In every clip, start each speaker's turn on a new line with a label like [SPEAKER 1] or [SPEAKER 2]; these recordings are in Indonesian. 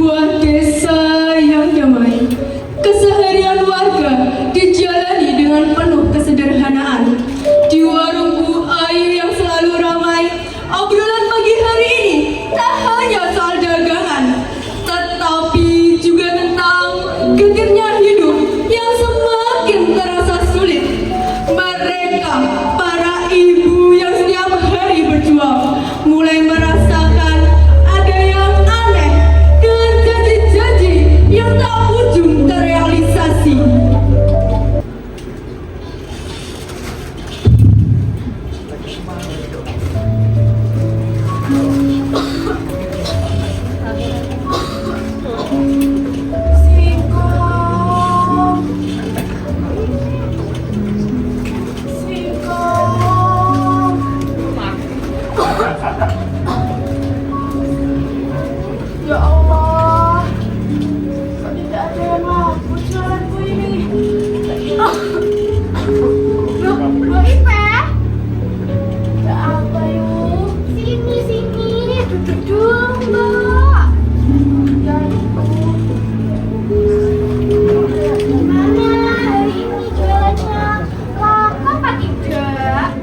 [SPEAKER 1] sebuah desa yang damai. Keseharian warga dijalani dengan penuh kesederhanaan. Di warung Bu Ayu yang selalu ramai, obrolan pagi hari ini tak hanya soal dagangan, tetapi juga tentang getirnya hidup yang semakin terasa sulit. Mereka, para ibu yang setiap hari berjuang, mulai merasakan ada yang aneh dengan janji-janji yang tak ujung terrealisasi.
[SPEAKER 2] Ya Allah, kok tidak ada yang laku jualanku ini? Loh, Mbak Ipe? Ya apa yuk? Sini, duduk dulu Mbak. Ya gimana hari ini jualannya? Laku apa tidak?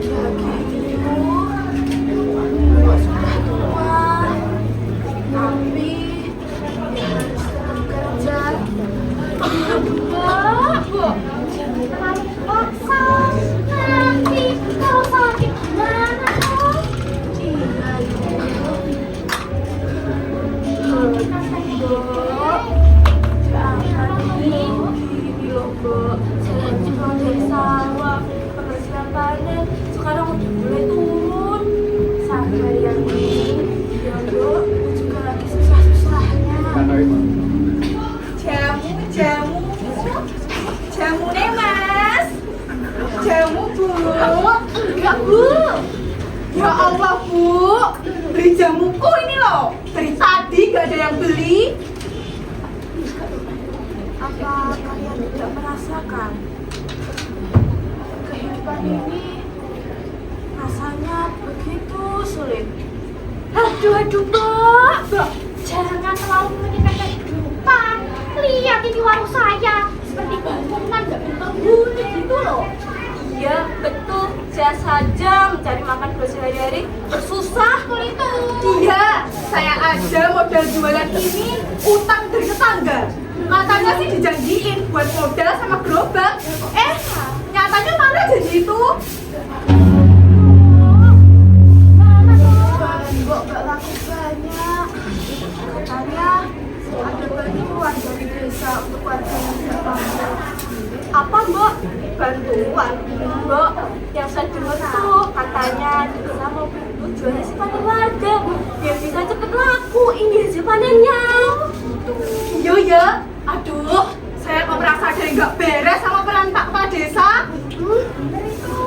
[SPEAKER 2] Ya gitu, Mbak sudah tua. Tapi ya harus tetap kerja. Enggak, Bu. Jangan terlalu paksa. Nanti kalau sakit gimana, Bu? Iya, Bu. Jangan gini loh, Bu. Saya cuma dari sawah. Penghasilan panen sekarang udah mulai turun. Sampai yang ini, ya, Bu. Juga lagi susah-susahnya. Jamu nih Mas. Jamu Bu. Enggak Bu. Ya Allah Bu, beli jamuku ini loh. Dari tadi gak ada yang beli. Apa kalian tidak merasakan kehidupan ini rasanya begitu sulit? Aduh Mbak, jangan terlalu menyepelekan kehidupan. Lihat ini warung saya, seperti bangunan gak berpenghuni gitu loh. Iya betul, saya saja mencari makan sehari-hari bersusah kalau itu. Iya, saya aja modal jualan ini utang dari tetangga. Katanya sih dijanjiin buat modal sama gerobak. Nyatanya mana janji itu? Kok gak laku banyak? Katanya ada bantuan dari desa untuk warga yang tidak mampu. Apa Mbak? Bantuan? Mbak, yang saya dengar tuh katanya di desa mau jual hasil panen warga biar bisa cepet laku ini hasil panennya. Iya ya, aduh saya kok merasa ada yang gak beres sama perantau kepala desa. Bener itu.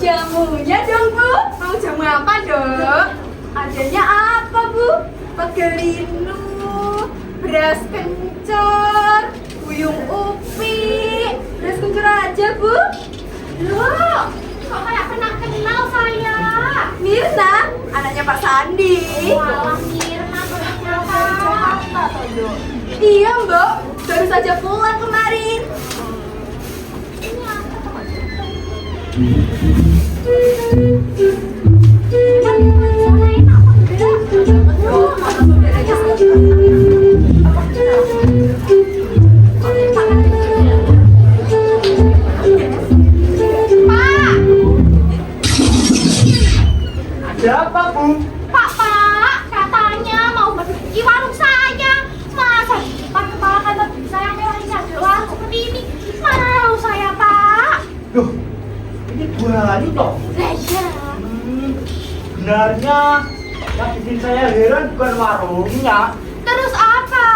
[SPEAKER 2] Jamunya dong Bu, mau jamu apa dong? Adanya apa Bu? Pegelinu, beras kencur, buyung upi, beras kencur aja Bu. Loh, kok kayak pernah kenal saya? Mirna, anaknya Pak Sandi. Walah Mirna, anaknya Jakarta toh. Iya Mbak, baru saja pulang kemarin. Ini apa teman?
[SPEAKER 3] Ada apa, Bu?
[SPEAKER 2] Pak, katanya mau pergi warung saya. Masa di depan kepala kantor desa yang mewah ini ada warung seperti ini? Mau saya, Pak.
[SPEAKER 3] Loh, ini Bu Hani toh?
[SPEAKER 2] Lah iya.
[SPEAKER 3] Benarnya yang bikin saya heran bukan warungnya.
[SPEAKER 2] Terus apa?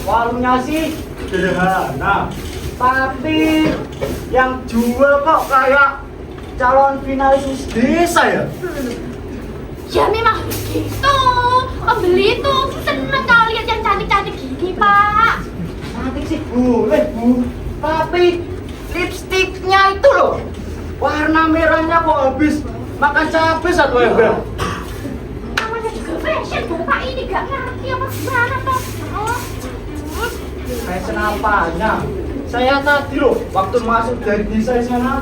[SPEAKER 3] Warungnya sih sederhana, tapi yang jual kok kayak calon finalis desa ya?
[SPEAKER 2] Ya memang begitu. Pembeli itu seneng kalau lihat yang cantik-cantik gini, Pak.
[SPEAKER 3] Cantik sih boleh Bu, tapi lipstiknya itu loh warna merahnya kok habis makan cabai satu ember.
[SPEAKER 2] Namanya juga fashion, Pak. Bapak ini gak ngerti apa gimana toh?
[SPEAKER 3] Kayak senapanya. Saya tadi loh, waktu masuk dari desa sana,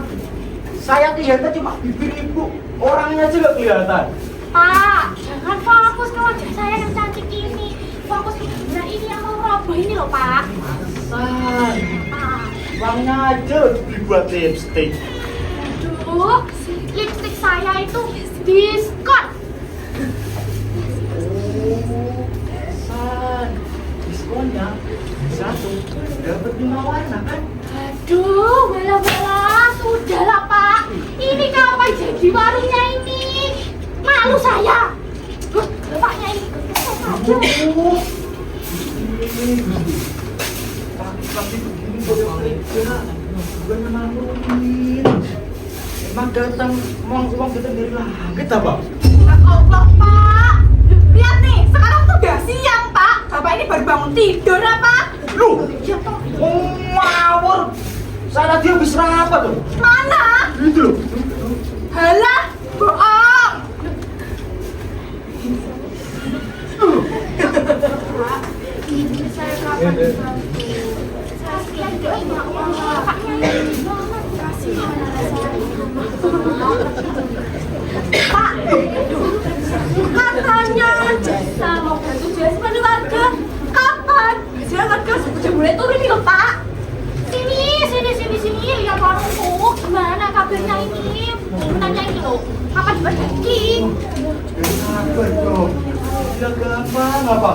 [SPEAKER 3] saya lihatnya cuma bibir ibu, orangnya aja gak kelihatan.
[SPEAKER 2] Pak, jangan fokus ke wajah saya yang cantik ini. Fokus ke benda ini yang mau roboh ini loh Pak.
[SPEAKER 3] San,
[SPEAKER 2] Pak.
[SPEAKER 3] uangnya aja dibuat lipstick.
[SPEAKER 2] Aduh, lipstick saya itu diskon.
[SPEAKER 3] San, diskonnya satu dapat 5 warna kan?
[SPEAKER 2] Aduh, bela-bela, sudahlah Pak. Ini kapan jadi warungnya ini? Malu saya. Bapaknya ini
[SPEAKER 3] Aduh, tapi begini boleh kerja, bukan maluin. Emang datang uang kita dari langit apa?
[SPEAKER 2] ya Allah Pak. Lihat nih, sekarang tuh udah siang Pak. Bapak ini baru bangun tidur apa?
[SPEAKER 3] Lu,
[SPEAKER 2] Ya toh.
[SPEAKER 3] ngawur. Saya tadi habis rapat tuh.
[SPEAKER 2] Mana?
[SPEAKER 3] Itu loh.
[SPEAKER 2] Halah, bohong. Ini saya kapan dibantu? Saya sekian doa uang bapaknya ini. Kasih Pak, katanya desa mau bantu jasa warga. Kapan? Hasilnya warga sudah mulai turun nih loh Pak. Sini, lihat warungku. Gimana kabarnya ini? Tanya ini loh, kapan diperbaiki?
[SPEAKER 3] Kenapa dong? Tidak gampang apa?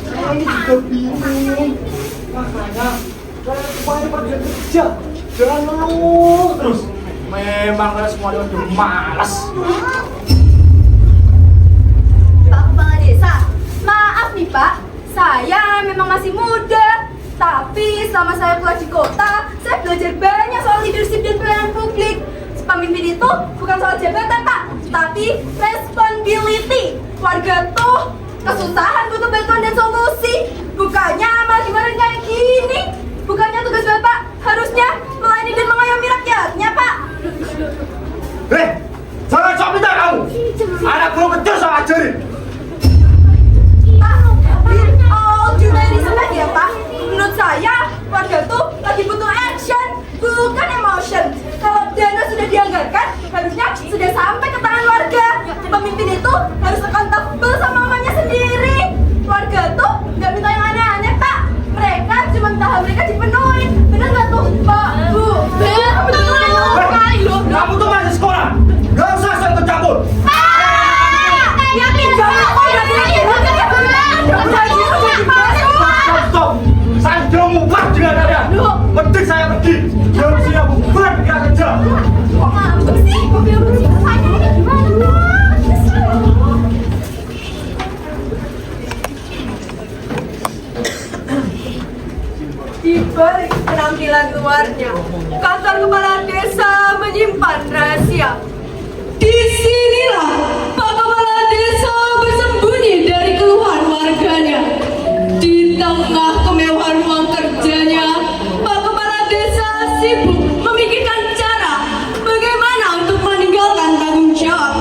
[SPEAKER 3] Saya ini juga bingung. Makanya saya kemarin pergi kerja, jangan ngeluh terus. Memang kan semuanya udah malas.
[SPEAKER 1] Pak Kepala Desa, maaf nih Pak, saya memang masih muda. Tapi selama saya keluar di kota, saya belajar banyak soal leadership dan pelayanan publik. Pemimpin itu bukan soal jabatan Pak, tapi responsibility. Warga tuh kesusahan butuh bantuan dan solusi. Bukannya malah gimana kayak gini. Bukannya tugas Bapak harusnya melayani dan mengayomi rakyatnya Pak.
[SPEAKER 3] Jangan sok minta kamu. Anak belum kecil saya ajarin.
[SPEAKER 1] Pak, with all due respect ya Pak, menurut saya warga tuh lagi butuh action, bukan emotion. Kalau dana sudah dianggarkan, harusnya sudah sampai ke tangan warga. Pemimpin itu harus accountable sama mamanya sendiri. Warga tuh nggak minta yang aneh-aneh Pak, mereka cuma minta hal mereka dipenuhi. Bener nggak tuh Pak, Bu? Betul kali loh.
[SPEAKER 3] Kamu tuh masih sekolah. Gak usah saya ikut campur. Stop. Saya sudah muak dengan kalian. Mending saya pergi. Jam siap buat dia kerja.
[SPEAKER 2] Kok ngambek sih? Mobil bersih saya ini gimana?
[SPEAKER 1] Di balik penampilan luarnya, kantor kepala desa menyimpan rahasia. Disinilah Pak Kepala Desa bersembunyi dari keluhan warganya. Di tengah kemewahan ruang kerjanya, Pak Kepala Desa sibuk memikirkan cara bagaimana untuk meninggalkan tanggung jawab.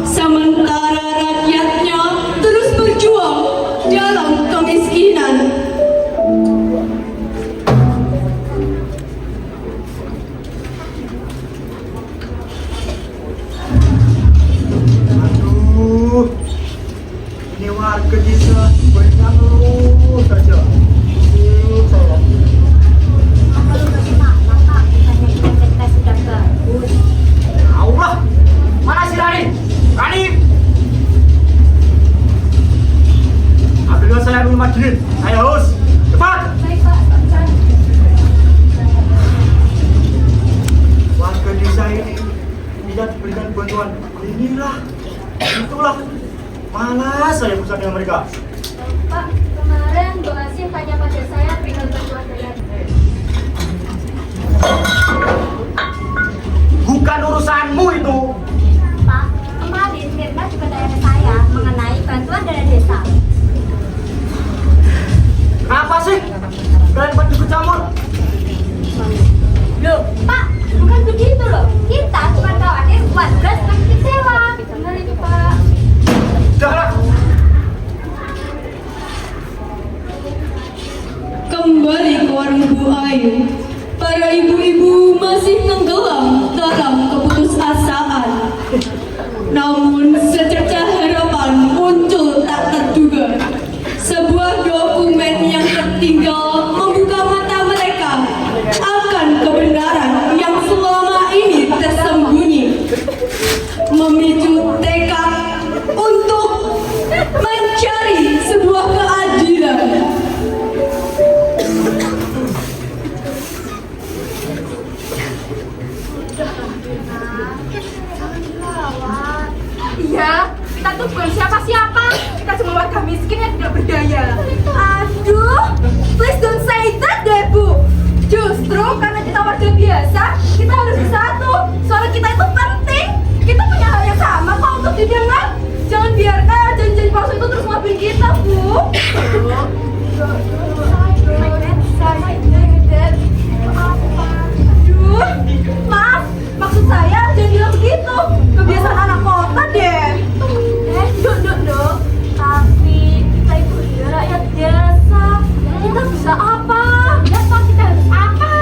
[SPEAKER 1] Sementara rakyatnya terus berjuang dalam kemiskinan.
[SPEAKER 3] Aduh, ini warga desa banyak ngeluh saja. Saya
[SPEAKER 2] Lalu bagaimana Pak? Bukannya kita sudah bagus.
[SPEAKER 3] tahu lah. Mana si Rani? Rani, ambilkan saya 5 duit. Saya haus. Cepat.
[SPEAKER 2] Baik Pak,
[SPEAKER 3] Warga desa ini tidak diberikan bantuan. Inilah, itulah. Malas saya berusaha dengan mereka.
[SPEAKER 2] Pak, kemarin Bu Asim tanya pada saya perihal bantuan dana.
[SPEAKER 3] Bukan urusanmu itu.
[SPEAKER 2] Pak, kemarin Mirna juga tanya saya mengenai bantuan dana desa.
[SPEAKER 3] Kenapa sih? Kalian pada ikut campur?
[SPEAKER 2] Loh, Pak, bukan begitu loh. Kita cuma khawatir warga semakin kecewa. Benar itu Pak.
[SPEAKER 3] Udahlah.
[SPEAKER 2] kita tuh bukan siapa-siapa. Kita cuma warga miskin yang tidak berdaya. Aduh, please don't say that deh Bu. Justru karena kita warga biasa, kita harus bersatu. Soalnya kita itu penting. Kita punya hal yang sama kok untuk didengar. Jangan biarkan janji-janji palsu itu terus ngambil kita, Bu. Aduh, maaf, maksud saya jangan bilang begitu. Kebiasaan anak kota deh. Duk. Tapi kita itu rakyat biasa. Kita bisa apa? Biasa kita harus apa?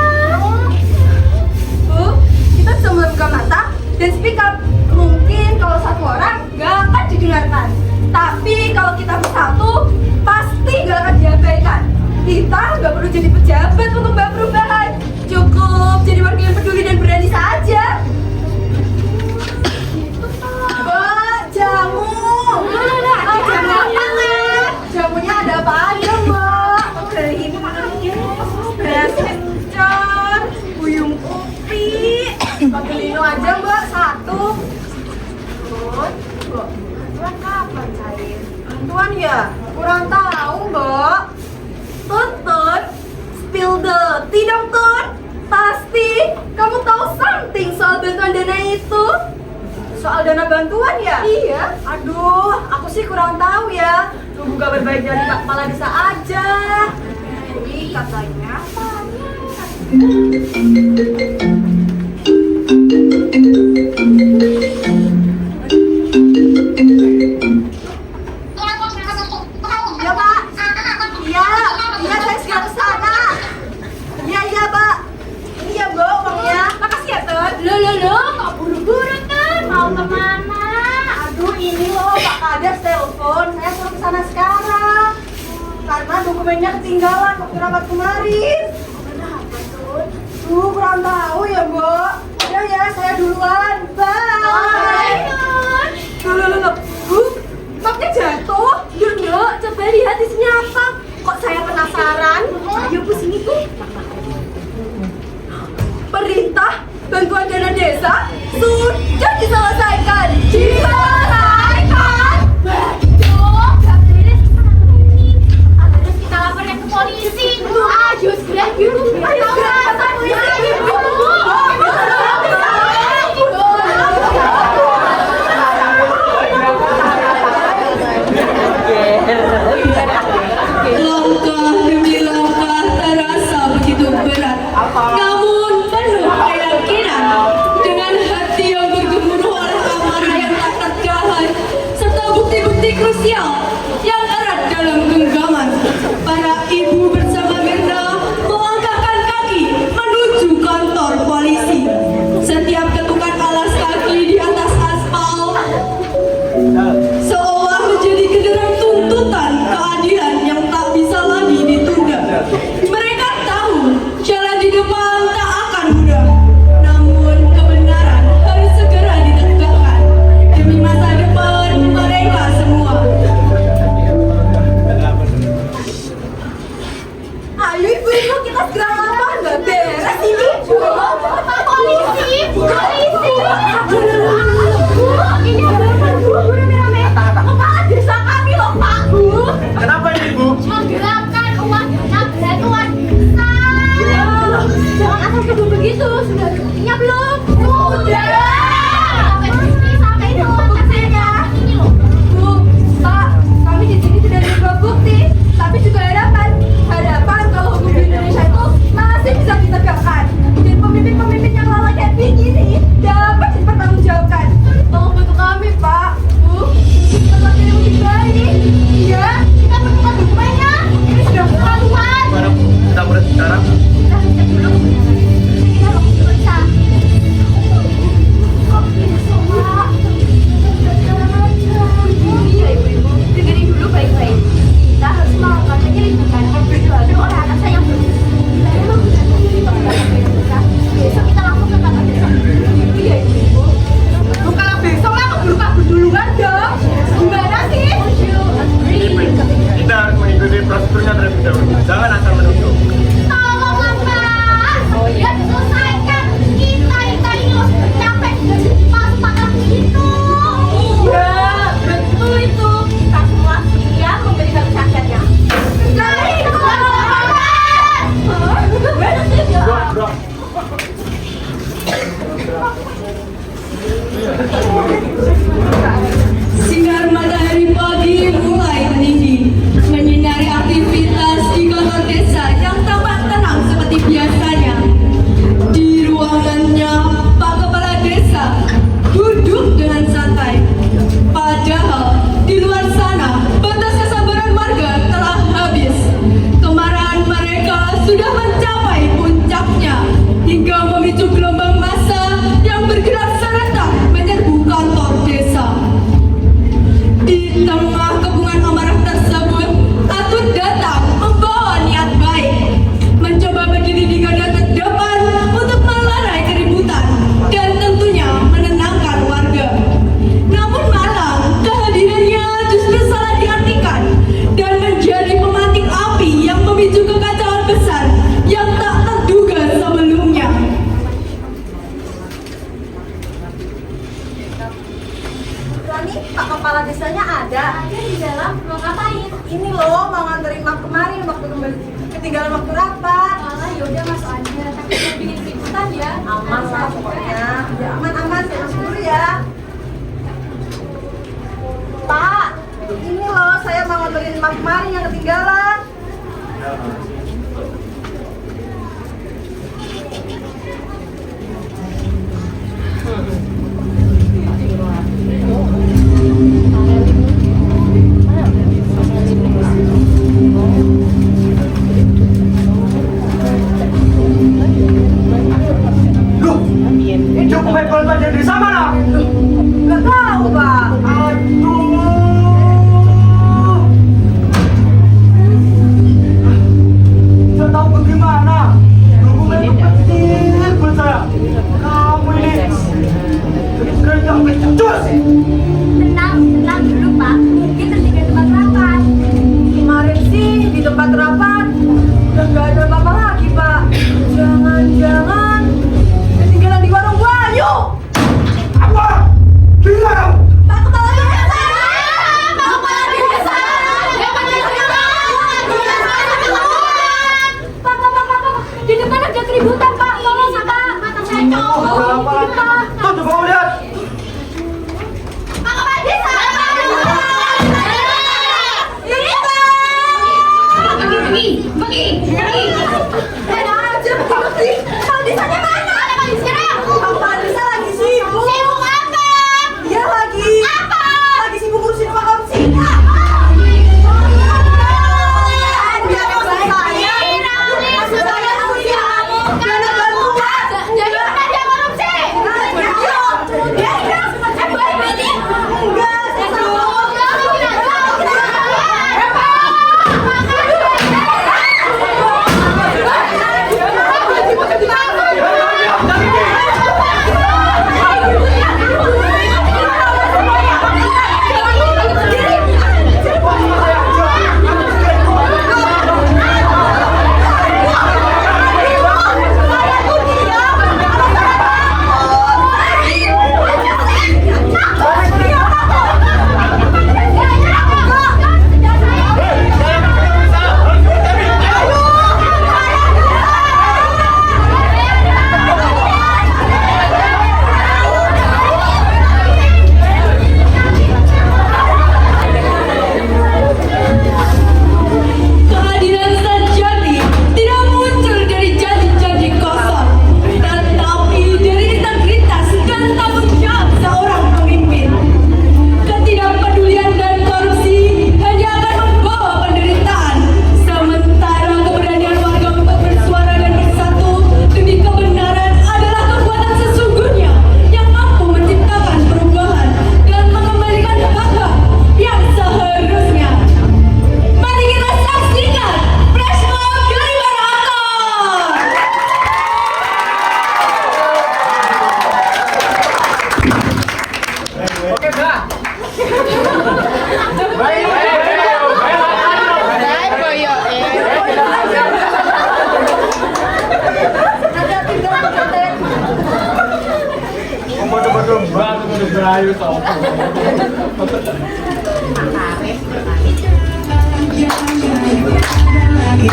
[SPEAKER 2] Bu, kita bisa membuka mata dan speak up. Mungkin kalau satu orang gak akan didengarkan. Tapi kalau kita bersatu, pasti gak akan diabaikan. Kita gak perlu jadi pejabat untuk membawa perubahan. Cukup jadi warga yang peduli dan berani saja. Mbak, jamu. Jamu apa nih? Jamunya ada apa aja, Mbak? Krim manis, kencur, buyung upi. Pakai lino aja, Mbak, satu. Bantuan kapan cair? Bantuan ya? Kurang tahu, Mbak. Tut, spill the tea dong, Tut. Pasti kamu tahu something soal bantuan dana itu. Soal dana bantuan ya? Iya. Aduh, aku sih kurang tahu ya. Tunggu kabar baik dari Pak Kepala Desa aja. Jadi katanya ya Pak. Iya, saya segera kesana. Iya Pak. Ini ya Mbak uangnya. Makasih ya Tut. Loh, kok buru-buru Tut? Mau kemana? Aduh ini loh Pak Kades telepon. Saya suruh kesana sekarang. Karena dokumennya ketinggalan waktu rapat kemarin. Kenapa Tut? Kurang tahu ya Mbak. Udah ya, saya duluan. Bye. Loh. Bu, mapnya jatuh. Yuk, coba lihat isinya apa. Kok saya penasaran? Ayo Bu sini Bu. Perintah bantuan dana desa sudah diselesaikan. Waduh, gak beres. Harus kita laporkan ke polisi. Ayo segera yuk. Ayo segera ke polisi.
[SPEAKER 1] Langkah demi langkah terasa begitu berat. Namun penuh keyakinan, dengan hati yang bergemuruh oleh amarah yang tak tertahan, serta bukti-bukti krusial yang erat dalam genggaman, para ibu bersama Mirna melangkahkan kaki menuju kantor polisi. Setiap ketukan alas kaki di atas aspal seolah menjadi genderang tuntutan keadilan yang tak bisa lagi ditunda. Mereka tahu jalan di depan tak akan mudah, namun kebenaran harus segera ditegakkan demi masa depan mereka semua.
[SPEAKER 4] Maknya ada.
[SPEAKER 2] Ada di dalam, mau ngapain?
[SPEAKER 4] Ini loh, mau nganterin map kemarin waktu kembali ketinggalan waktu rapat.
[SPEAKER 2] Malah yaudah masuk aja, tapi jangan bikin keributan ya.
[SPEAKER 4] Aman lah pokoknya. Ya, aman-aman, saya masuk dulu ya. Pak, ini loh, saya mau nganterin map kemarin yang ketinggalan.
[SPEAKER 3] Loh, dokumen pelajaran dari sama lah.
[SPEAKER 4] Nggak tahu, Pak.
[SPEAKER 3] Aduh. Saya tahu bagaimana. Dokumen itu penting buat saya. Kamu ini kerja becus.
[SPEAKER 2] Tenang dulu Pak, mungkin tertinggal tempat rapat.
[SPEAKER 4] Kemarin sih di tempat rapat udah nggak ada apa-apa lagi, Pak. Jangan-jangan ketinggalan di warung Wahyu.
[SPEAKER 3] Apa? Gila kamu.
[SPEAKER 4] Pak kepala desa.
[SPEAKER 2] Pak kepala desa. Pak, di depan ada keributan Pak, tolong Pak. Mata saya cowok.
[SPEAKER 3] Ada apa lagi? Tuh, coba kamu lihat.
[SPEAKER 2] Pak kepala desa. Pergi.
[SPEAKER 4] Enak aja pergi. Kepala desanya mana?
[SPEAKER 2] Ada Pak sekarang.
[SPEAKER 4] Kepala desa lagi sibuk.
[SPEAKER 2] Sibuk apa?
[SPEAKER 4] Dia lagi.
[SPEAKER 2] Apa?
[SPEAKER 4] Lagi sibuk ngurusin rumah korupsi.
[SPEAKER 1] Kehadiran sejati tidak muncul dari janji-janji kosong, tetapi dari integritas dan tanggung jawab seorang pemimpin. Ketidakpedulian dan korupsi hanya akan membawa penderitaan, sementara keberanian warga untuk bersuara dan bersatu demi kebenaran adalah kekuatan sesungguhnya yang mampu menciptakan perubahan dan mengembalikan hak-hak yang seharusnya. Mari kita saksikan flash mob dari Barator.
[SPEAKER 3] Oke, dah. Berayu tau.
[SPEAKER 1] Jangan ada lagi